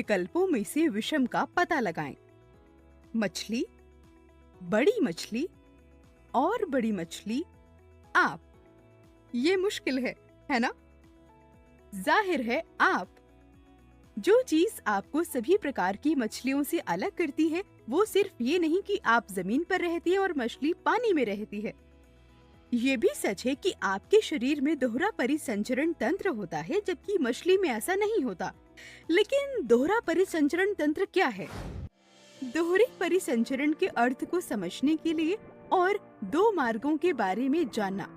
विकल्पों में से विषम का पता लगाएं। मछली, बड़ी मछली और बड़ी मछली, आप। ये मुश्किल है ना? जाहिर है आप। जो चीज आपको सभी प्रकार की मछलियों से अलग करती है वो सिर्फ ये नहीं कि आप जमीन पर रहती है और मछली पानी में रहती है। ये भी सच है कि आपके शरीर में दोहरा परिसंचरण तंत्र होता है, जबकि मछली में ऐसा नहीं होता। लेकिन दोहरा परिसंचरण तंत्र क्या है? दोहरे परिसंचरण के अर्थ को समझने के लिए और दो मार्गों के बारे में जानना।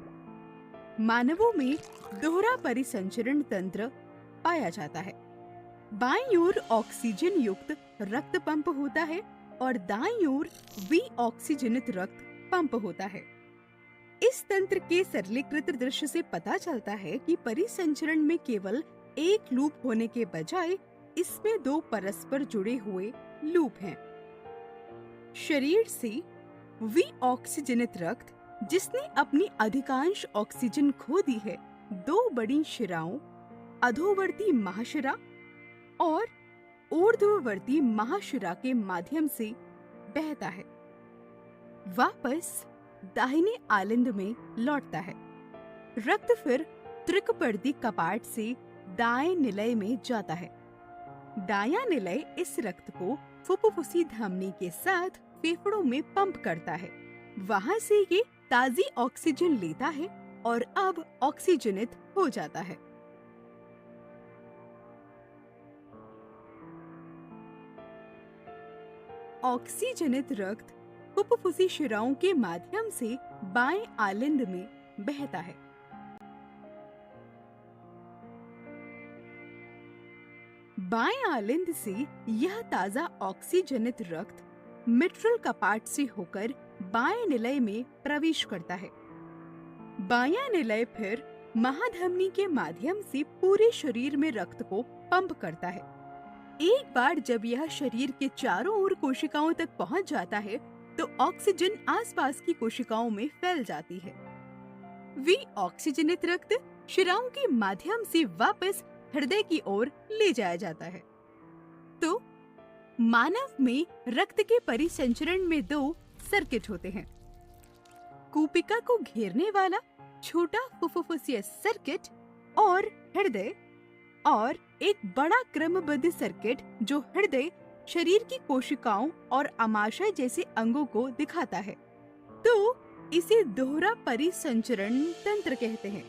मानवों में दोहरा परिसंचरण तंत्र पाया जाता है। बाईं ओर ऑक्सीजन युक्त रक्त पंप होता है और दाईं ओर विऑक्सीजनित रक्त पंप होता है। इस तंत्र के सरलीकृत दृश्य से पता चलता है कि परिसंचरण में केवल एक लूप होने के बजाय इसमें दो परस्पर जुड़े हुए लूप हैं। शरीर से विऑक्सीजनित रक्त, जिसने अपनी अधिकांश ऑक्सीजन खो दी है, दो बड़ी शिराओं अधोवर्ती महाशिरा और ऊर्ध्ववर्ती महाशिरा के माध्यम से बहता है, वापस दाहिने आलिंद में लौटता है। रक्त फिर त्रिकपर्दी कपाट से दाएं निलय में जाता है। दायां निलय इस रक्त को फुफ्फुसी धमनी के साथ फेफड़ों में पंप करता है। वहां से ये ताजी ऑक्सीजन लेता है और अब ऑक्सीजनित हो जाता है। ऑक्सीजनित रक्त फुफ्फुसी शिराओं के माध्यम से बाएं आलिंद में बहता है। बाएं आलिंद से यह ताजा ऑक्सीजनित रक्त मिट्रल कपाट से होकर बाएं निलय में प्रवेश करता है। बायां निलय फिर महाधमनी के माध्यम से पूरे शरीर में रक्त को पंप करता है। एक बार जब यह शरीर के चारों ओर कोशिकाओं तक पहुंच जाता है तो ऑक्सीजन आसपास की कोशिकाओं में फैल जाती है। विऑक्सीजनित रक्त शिराओं के माध्यम से वापस हृदय की ओर ले जाया जाता है। तो मानव में रक्त के परिसंचरण में दो सर्किट होते हैं। कूपिका को घेरने वाला छोटा फुफ्फुसीय सर्किट और हृदय, और एक बड़ा क्रमबद्ध सर्किट जो हृदय, शरीर की कोशिकाओं और आमाशय जैसे अंगों को दिखाता है। तो इसे दोहरा परिसंचरण तंत्र कहते हैं।